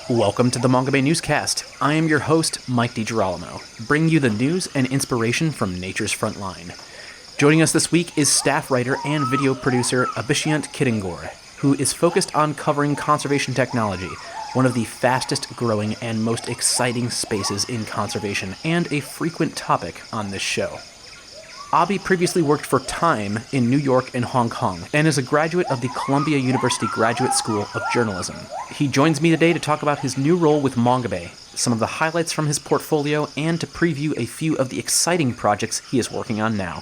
Welcome to the Mongabay Newscast. I am your host, Mike DiGirolamo, bringing you the news and inspiration from nature's front line. Joining us this week is staff writer and video producer Abhishyant Kidangoor, who is focused on covering conservation technology, one of the fastest growing and most exciting spaces in conservation, and a frequent topic on this show. Abhi previously worked for Time in New York and Hong Kong, and is a graduate of the Columbia University Graduate School of Journalism. He joins me today to talk about his new role with Mongabay, some of the highlights from his portfolio, and to preview a few of the exciting projects he is working on now.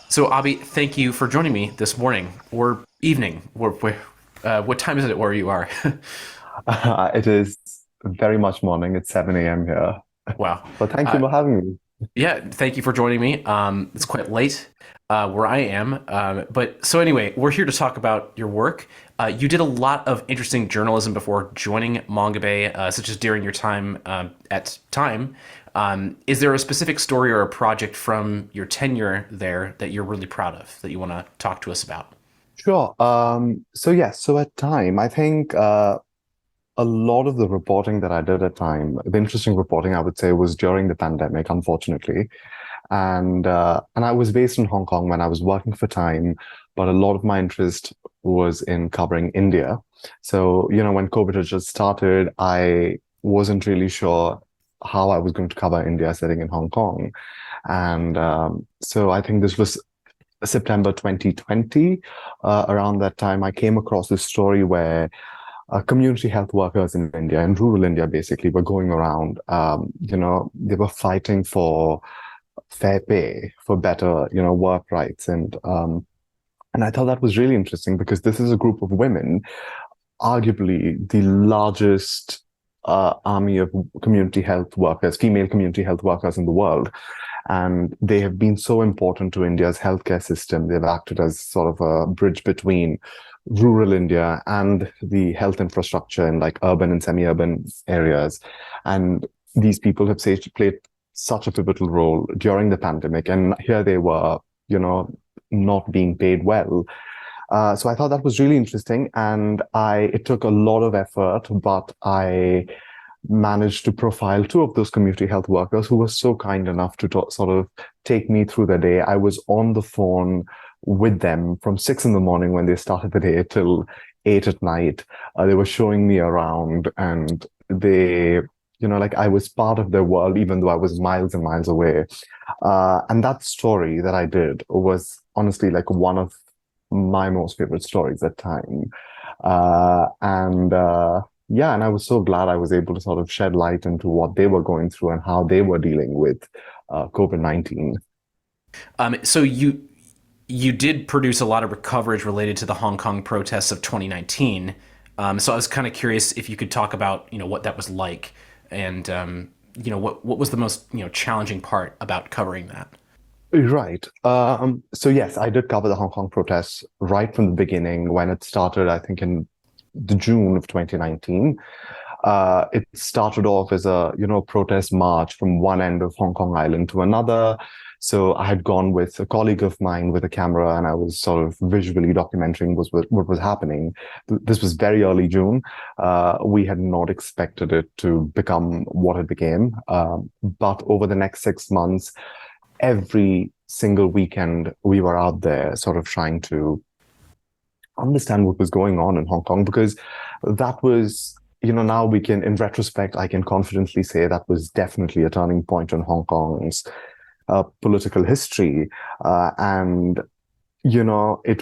So Abhi, thank you for joining me this morning, or evening. What time is it where you are? It is very much morning. It's 7 a.m. here. Wow. But thank you for having me. Yeah, thank you for joining me. It's quite late where I am. But so anyway, we're here to talk about your work. You did a lot of interesting journalism before joining Mongabay, such as during your time at Time. Is there a specific story or a project from your tenure there that you're really proud of that you want to talk to us about? Sure. So at Time, I think a lot of the reporting that I did at Time, the interesting reporting I would say was during the pandemic, unfortunately. And I was based in Hong Kong when I was working for Time, but a lot of my interest was in covering India. So, when COVID had just started, I wasn't really sure how I was going to cover India sitting in Hong Kong. And so I think this was September 2020. Around that time, I came across this story where community health workers in India, in rural India, basically, were going around. They were fighting for fair pay, for better, work rights, and I thought that was really interesting because this is a group of women, arguably the largest army of community health workers, female community health workers in the world. And they have been so important to India's healthcare system. They've acted as sort of a bridge between rural India and the health infrastructure in like urban and semi-urban areas. And these people have played such a pivotal role during the pandemic. And here they were, not being paid well. So I thought that was really interesting. And it took a lot of effort, but I managed to profile two of those community health workers who were so kind enough to sort of take me through the day. I was on the phone with them from 6 in the morning when they started the day till 8 at night. They were showing me around, and they, I was part of their world, even though I was miles and miles away. And that story that I did was honestly like one of my most favorite stories at Time. And I was so glad I was able to sort of shed light into what they were going through and how they were dealing with COVID-19. So you did produce a lot of coverage related to the Hong Kong protests of 2019. So I was kind of curious if you could talk about what that was like, and what was the most challenging part about covering that. Right. So yes, I did cover the Hong Kong protests right from the beginning when it started, I think in the June of 2019. It started off as a, protest march from one end of Hong Kong Island to another. So I had gone with a colleague of mine with a camera, and I was sort of visually documenting what was happening. This was very early June. We had not expected it to become what it became. But over the next 6 months, every single weekend, we were out there sort of trying to understand what was going on in Hong Kong, because that was, now we can, in retrospect, I can confidently say that was definitely a turning point in Hong Kong's political history. It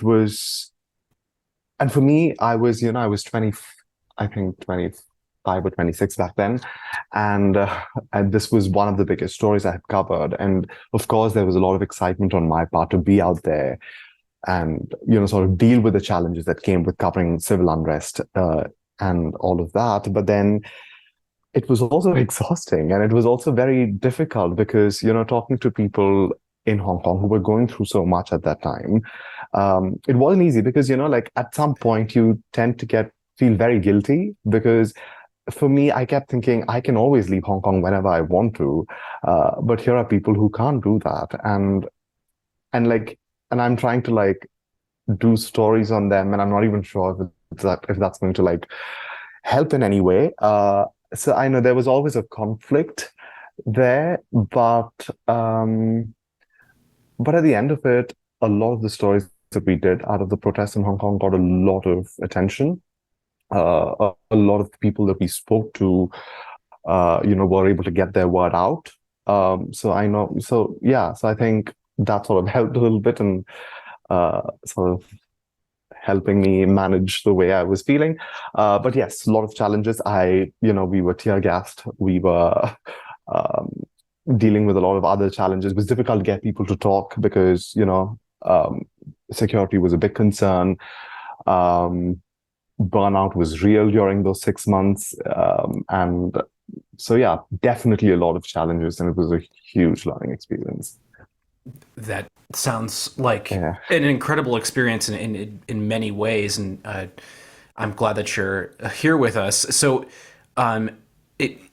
was, and for me, I was 20, I think 25 or 26 back then. And this was one of the biggest stories I had covered. And of course, there was a lot of excitement on my part to be out there and, sort of deal with the challenges that came with covering civil unrest and all of that. But then it was also exhausting, and it was also very difficult because, talking to people in Hong Kong who were going through so much at that time, it wasn't easy because, at some point you tend to feel very guilty because for me, I kept thinking I can always leave Hong Kong whenever I want to. But here are people who can't do that. And I'm trying to do stories on them, and I'm not even sure if if that's going to like help in any way. So I know there was always a conflict there, but at the end of it, a lot of the stories that we did out of the protests in Hong Kong got a lot of attention. A lot of the people that we spoke to, were able to get their word out. So I know, so yeah, so I think that sort of helped a little bit and sort of helping me manage the way I was feeling. But yes, a lot of challenges. We were tear gassed. We were um, dealing with a lot of other challenges. It was difficult to get people to talk because, security was a big concern. Um, Burnout was real during those 6 months. And so, yeah, definitely a lot of challenges. And it was a huge learning experience. That sounds like Yeah. an incredible experience in many ways, and I'm glad that you're here with us. So, um,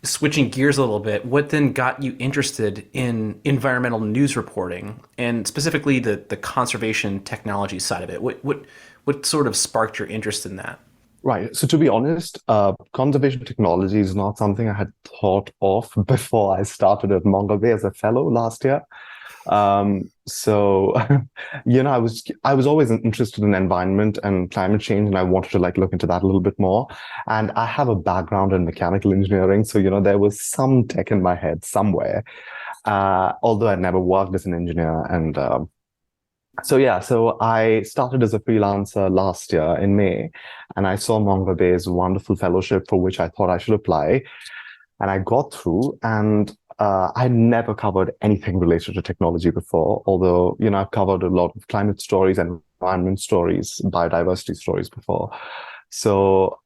switching gears a little bit, what then got you interested in environmental news reporting, and specifically the conservation technology side of it? What sort of sparked your interest in that? Right. So to be honest, conservation technology is not something I had thought of before I started at Mongabay as a fellow last year. So, I was always interested in environment and climate change, and I wanted to like look into that a little bit more. And I have a background in mechanical engineering, so there was some tech in my head somewhere. Although I never worked as an engineer, and so yeah, so I started as a freelancer last year in May, and I saw Mongabay's wonderful fellowship for which I thought I should apply, and I got through, and I never covered anything related to technology before, although, I've covered a lot of climate stories, environment stories, biodiversity stories before. So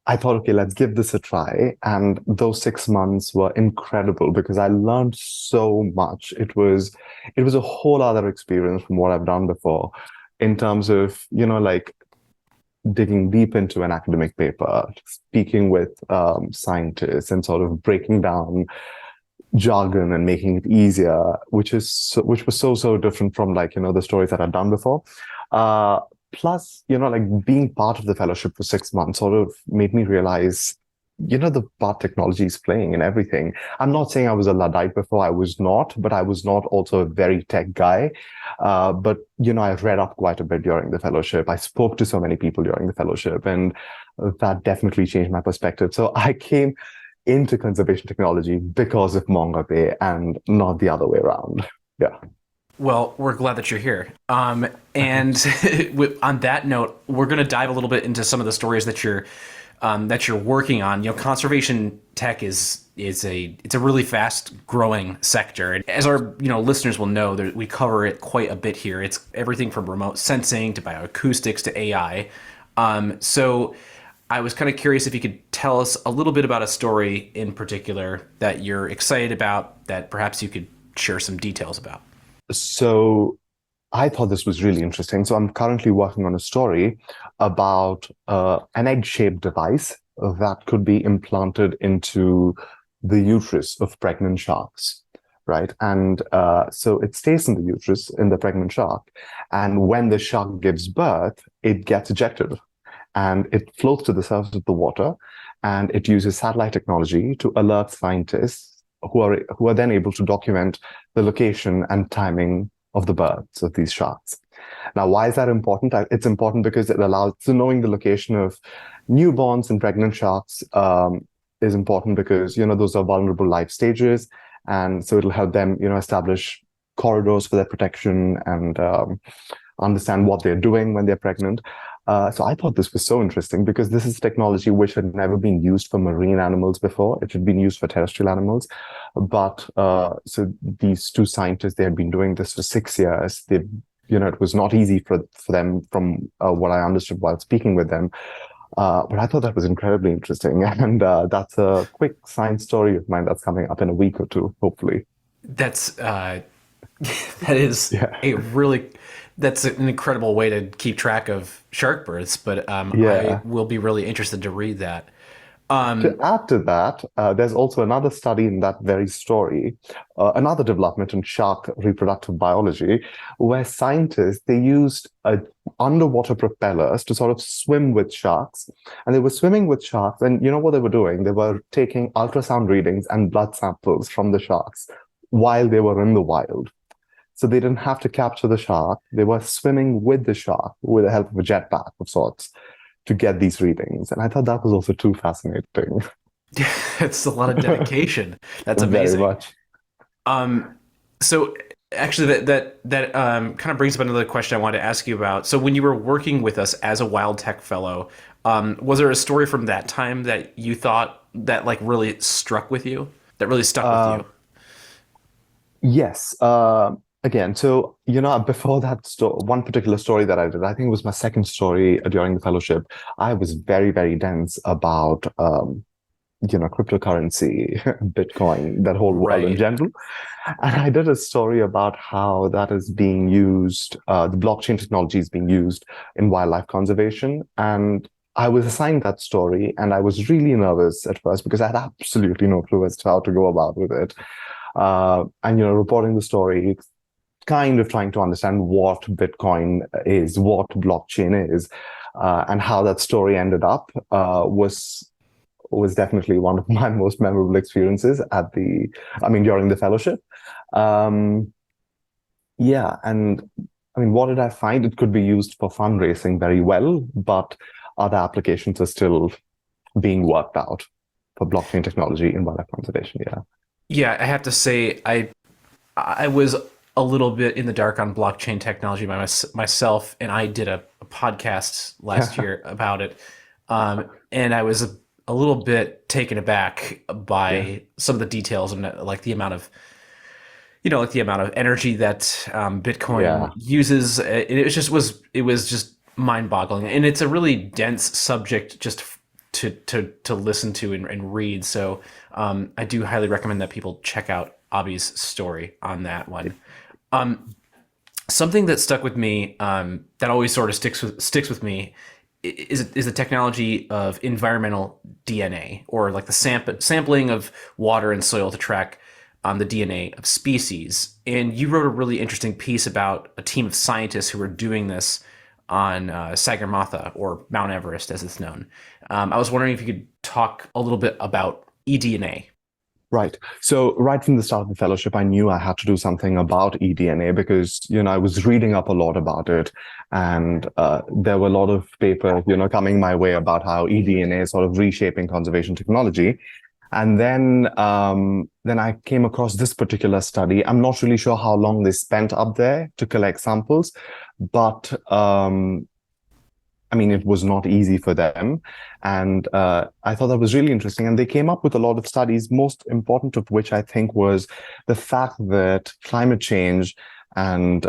I thought, okay, let's give this a try. And those 6 months were incredible because I learned so much. It was a whole other experience from what I've done before in terms of, like digging deep into an academic paper, speaking with scientists and sort of breaking down jargon and making it easier, which was so different from like the stories that I'd done before. Plus, like being part of the fellowship for 6 months sort of made me realize, the part technology is playing in everything. I'm not saying I was a Luddite before, I was not, but I was not also a very tech guy. But I read up quite a bit during the fellowship. I spoke to so many people during the fellowship, and that definitely changed my perspective. So I came into conservation technology because of Mongabay and not the other way around. Yeah. Well, we're glad that you're here. And on that note, we're going to dive a little bit into some of the stories that you're working on. Conservation tech it's a really fast growing sector, and as our listeners will know, we cover it quite a bit here. It's everything from remote sensing to bioacoustics to AI. So I was kind of curious if you could tell us a little bit about a story in particular that you're excited about, that perhaps you could share some details about. So I thought this was really interesting. So I'm currently working on a story about an egg-shaped device that could be implanted into the uterus of pregnant sharks, right? And so it stays in the uterus in the pregnant shark. And when the shark gives birth, it gets ejected and it floats to the surface of the water. And it uses satellite technology to alert scientists who are then able to document the location and timing of the births of these sharks. Now, why is that important? It's important because it allows, so knowing the location of newborns and pregnant sharks is important because, those are vulnerable life stages. And so it'll help them, establish corridors for their protection and understand what they're doing when they're pregnant. So I thought this was so interesting because this is technology which had never been used for marine animals before. It had been used for terrestrial animals. But so these two scientists, they had been doing this for 6 years. It was not easy for them from what I understood while speaking with them. But I thought that was incredibly interesting. And that's a quick science story of mine that's coming up in a week or two, hopefully. That's that is Yeah. that's an incredible way to keep track of shark births. But I Yeah. will be really interested to read that. To Um, add to that, there's also another study in that very story, another development in shark reproductive biology, where scientists they used underwater propellers to sort of swim with sharks, and they were swimming with sharks. And you know what they were doing? They were taking ultrasound readings and blood samples from the sharks while they were in the wild. So they didn't have to capture the shark; they were swimming with the shark with the help of a jetpack of sorts to get these readings. And I thought that was also too fascinating. it's a lot of dedication. That's Very amazing. much. Um, so actually, that kind of brings up another question I wanted to ask you about. So when you were working with us as a Wild Tech Fellow, was there a story from that time that you thought that like really struck with you, that really stuck with Uh, you? yes. Again, so before that one particular story that I did, I think it was my second story during the fellowship. I was very, very dense about cryptocurrency, Bitcoin, that whole world in Right. general. And I did a story about how that is being used, the blockchain technology is being used in wildlife conservation. And I was assigned that story, and I was really nervous at first because I had absolutely no clue as to how to go about with it. And reporting the story, kind of trying to understand what Bitcoin is, what blockchain is, and how that story ended up was definitely one of my most memorable experiences during the fellowship. Um, yeah, and I mean, what did I find? It could be used for fundraising very well, but other applications are still being worked out for blockchain technology in wildlife conservation. Yeah. Yeah, I have to say, I was a little bit in the dark on blockchain technology by myself, and I did a podcast last year about it, and I was a little bit taken aback Yeah. by some of the details and like the amount of like the amount of energy that Bitcoin Yeah. uses. It was just mind boggling, and it's a really dense subject just to listen to and read. So I do highly recommend that people check out Abhi's story on that one. Something that stuck with me that always sort of sticks with me is the technology of environmental DNA, or like the sampling of water and soil to track the DNA of species. And you wrote a really interesting piece about a team of scientists who were doing this on Sagarmatha, or Mount Everest as it's known. I was wondering if you could talk a little bit about eDNA. Right. So right from the start of the fellowship, I knew I had to do something about eDNA because, I was reading up a lot about it, and there were a lot of papers, coming my way about how eDNA is sort of reshaping conservation technology. And then I came across this particular study. I'm not really sure how long they spent up there to collect samples, but I mean, it was not easy for them. And I thought that was really interesting. And they came up with a lot of studies, most important of which I think was the fact that climate change and,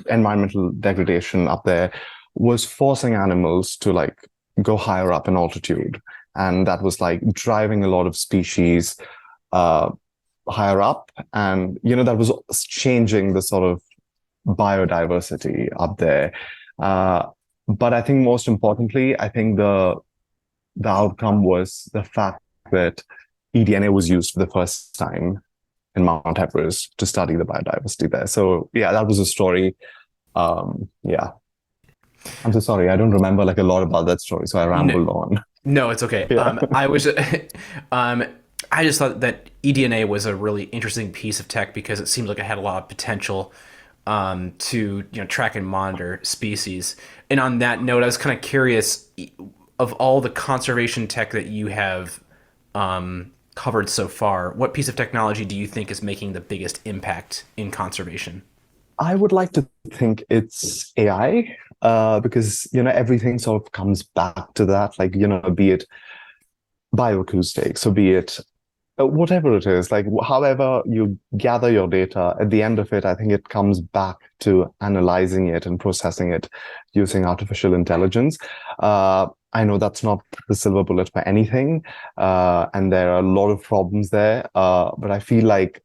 environmental degradation up there was forcing animals to like go higher up in altitude. And that was like driving a lot of species uh, higher up. And, that was changing the sort of biodiversity up there. Uh, but I think most importantly, I think the outcome was the fact that eDNA was used for the first time in Mount Everest to study the biodiversity there. So yeah, that was a story. Yeah, I'm so sorry. I don't remember like a lot about that story, so I No, rambled on. no, it's okay. Yeah. Um, I just thought that eDNA was a really interesting piece of tech because it seemed like it had a lot of potential to track and monitor species. And on that note, I was kind of curious, of all the conservation tech that you have covered so far, what piece of technology do you think is making the biggest impact in conservation? I would like to think it's AI, because everything sort of comes back to that. Like be it bioacoustics, so be it whatever it is, like however you gather your data, at the end of it, I think it comes back to analyzing it and processing it using artificial intelligence. I know that's not the silver bullet for anything, and there are a lot of problems there, but I feel like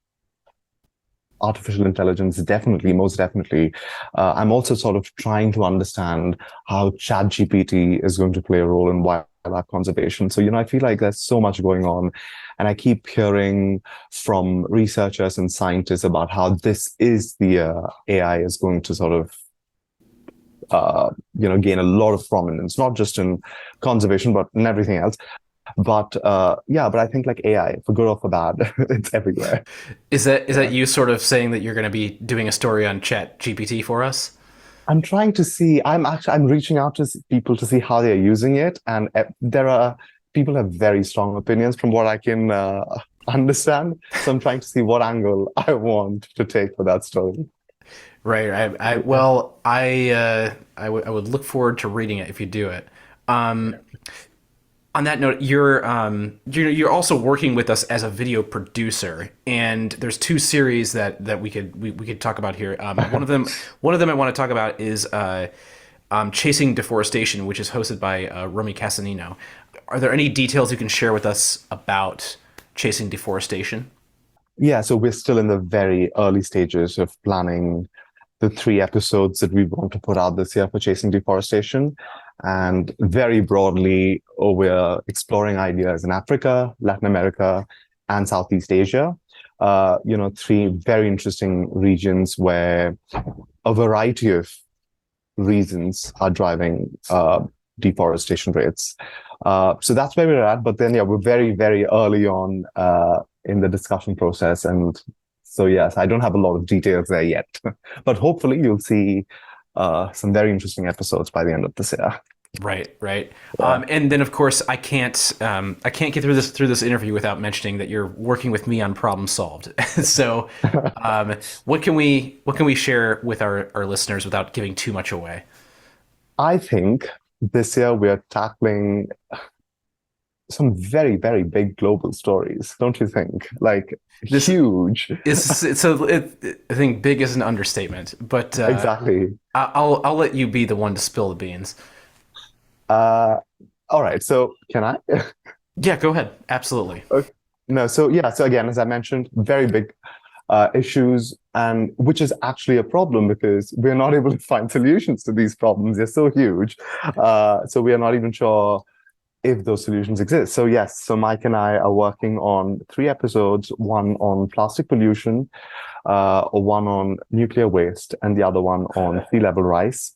artificial intelligence definitely, most definitely. I'm also sort of trying to understand how ChatGPT is going to play a role in wildlife conservation. So, I feel like there's so much going on. And I keep hearing from researchers and scientists about how this is the AI is going to sort of gain a lot of prominence, not just in conservation, but in everything else. But but I think like AI, for good or for bad, it's everywhere. Is that you sort of saying that you're going to be doing a story on Chat GPT for us? I'm trying to see. I'm reaching out to people to see how they're using it, and there are people have very strong opinions from what I can understand. So I'm trying to see what angle I want to take for that story. Right. Yeah. Well, I would look forward to reading it if you do it. Um, on that note, you're also working with us as a video producer, and there's two series that we could talk about here. One of them I want to talk about is Chasing Deforestation, which is hosted by Romy Casanino. Are there any details you can share with us about Chasing Deforestation? Yeah, so we're still in the very early stages of planning the 3 episodes that we want to put out this year for Chasing Deforestation. And very broadly, we're exploring ideas in Africa, Latin America, and Southeast Asia. 3 very interesting regions where a variety of reasons are driving deforestation rates. So that's where we're at. But then, yeah, we're very, very early on in the discussion process. And so, yes, I don't have a lot of details there yet. But hopefully you'll see some very interesting episodes by the end of this year. Right, right. Yeah. And then, of course, I can't get through this interview without mentioning that you're working with me on Problem Solved. So, what can we share with our listeners without giving too much away? I think this year we're tackling some very, very big global stories, don't you think? Like This huge. I think big is an understatement, but Exactly. I'll let you be the one to spill the beans. Uh, all right. So can I? Yeah, go ahead. Absolutely. Okay. No. So yeah. So again, as I mentioned, very big issues, and which is actually a problem because we're not able to find solutions to these problems. They're so huge. So we are not even sure if those solutions exist. So yes, so Mike and I are working on 3 episodes, one on plastic pollution, one on nuclear waste, and the other one on sea level rise.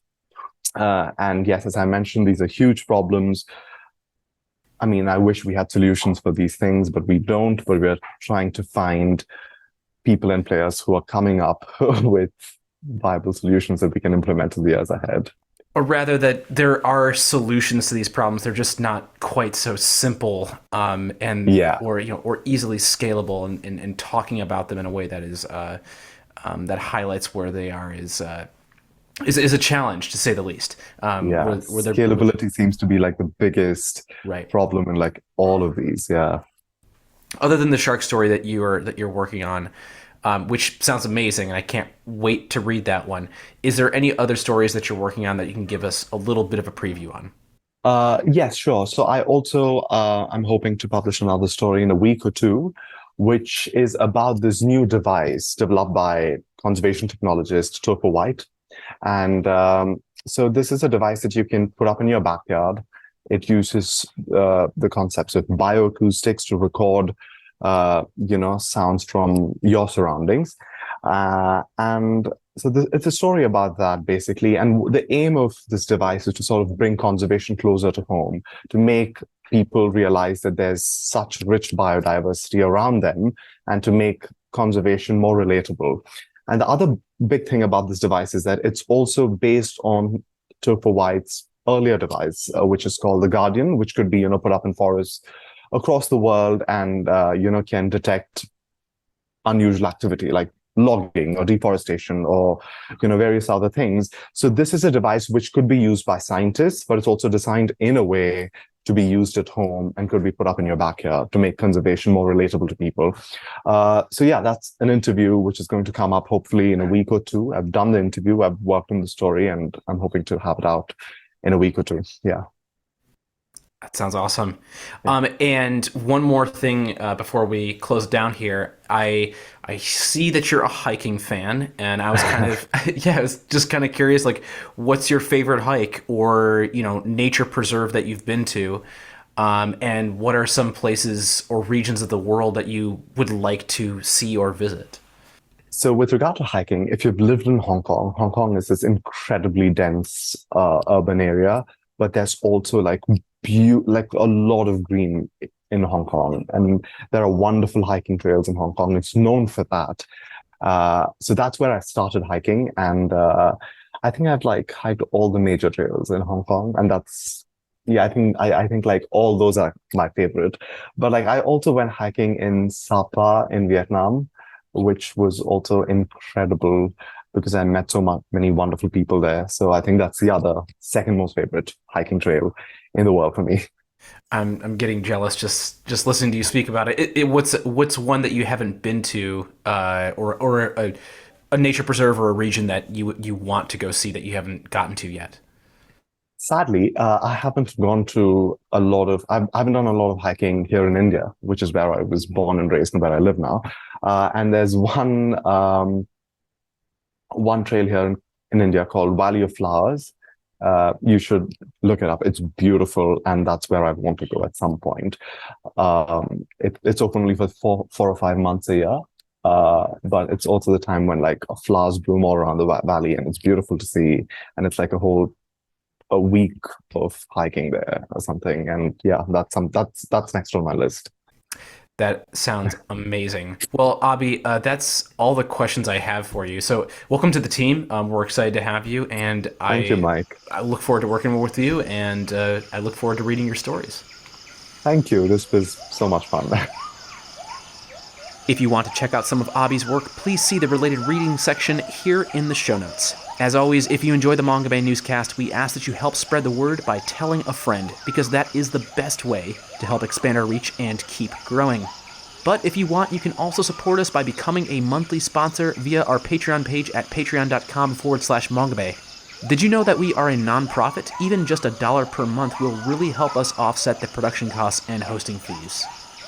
And yes, as I mentioned, these are huge problems. I mean, I wish we had solutions for these things, but we don't. But we're trying to find people and players who are coming up with viable solutions that we can implement in the years ahead. Or rather, that there are solutions to these problems. They're just not quite so simple, and Yeah. or easily scalable. And talking about them in a way that is that highlights where they are is a challenge, to say the least. Yeah. Where they're Scalability seems to be like the biggest right. problem in like all of these. Yeah. Other than the shark story that you're working on, which sounds amazing, and I can't wait to read that one. Is there any other stories that you're working on that you can give us a little bit of a preview on? Yes, sure. So I also I'm hoping to publish another story in a week or two, which is about this new device developed by conservation technologist Topher White. And so this is a device that you can put up in your backyard. It uses the concepts of bioacoustics to record, sounds from your surroundings. And so it's a story about that, basically. And the aim of this device is to sort of bring conservation closer to home, to make people realize that there's such rich biodiversity around them, and to make conservation more relatable. And the other big thing about this device is that it's also based on Topher White's earlier device, which is called the Guardian, which could be, put up in forests across the world and, can detect unusual activity like logging or deforestation or, various other things. So this is a device which could be used by scientists, but it's also designed in a way to be used at home and could be put up in your backyard to make conservation more relatable to people. So yeah, that's an interview which is going to come up hopefully in a week or two. I've done the interview, I've worked on the story, and I'm hoping to have it out in a week or two. Yeah. That sounds awesome. And one more thing before we close down here, I see that you're a hiking fan, and I was kind of yeah, I was just kind of curious, like, what's your favorite hike or nature preserve that you've been to? And what are some places or regions of the world that you would like to see or visit? So, with regard to hiking, if you've lived in Hong Kong is this incredibly dense urban area, but there's also like a lot of green in Hong Kong, and there are wonderful hiking trails in Hong Kong. It's known for that. So that's where I started hiking, and I think I've like hiked all the major trails in Hong Kong, and that's yeah, I think like all those are my favorite. But like I also went hiking in Sapa in Vietnam, which was also incredible because I met many wonderful people there. So I think that's the other second most favorite hiking trail in the world for me. I'm getting jealous just listening to you speak about it. What's one that you haven't been to, or a nature preserve or a region that you want to go see that you haven't gotten to yet? Sadly, I haven't gone to I haven't done a lot of hiking here in India, which is where I was born and raised and where I live now. And there's one trail here in India called Valley of Flowers. You should look it up. It's beautiful, and that's where I want to go at some point. It's open only for 4 or 5 months a year, but it's also the time when like flowers bloom all around the valley, and it's beautiful to see. And it's like a week of hiking there or something. And yeah, that's next on my list. That sounds amazing. Well, Abhi, that's all the questions I have for you. So, welcome to the team. We're excited to have you, and Thank you, Mike. I look forward to working with you, and I look forward to reading your stories. Thank you. This was so much fun. If you want to check out some of Abhi's work, please see the related reading section here in the show notes. As always, if you enjoy the Mongabay Newscast, we ask that you help spread the word by telling a friend, because that is the best way to help expand our reach and keep growing. But if you want, you can also support us by becoming a monthly sponsor via our Patreon page at patreon.com/Mongabay. Did you know that we are a non-profit? Even just $1 per month will really help us offset the production costs and hosting fees.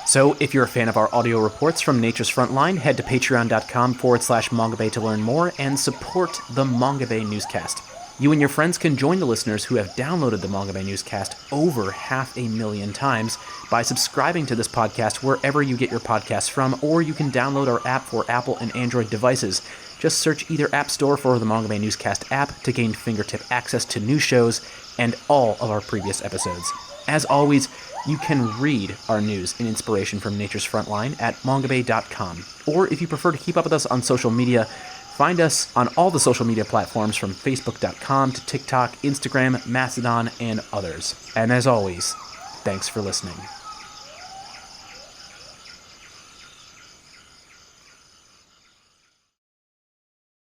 So, if you're a fan of our audio reports from Nature's Frontline, head to patreon.com/Mongabay to learn more and support the Mongabay Newscast. You and your friends can join the listeners who have downloaded the Mongabay Newscast over 500,000 times by subscribing to this podcast wherever you get your podcasts from, or you can download our app for Apple and Android devices. Just search either App Store for the Mongabay Newscast app to gain fingertip access to new shows and all of our previous episodes. As always, you can read our news and inspiration from Nature's Frontline at mongabay.com. Or if you prefer to keep up with us on social media, find us on all the social media platforms from facebook.com to TikTok, Instagram, Mastodon, and others. And as always, thanks for listening.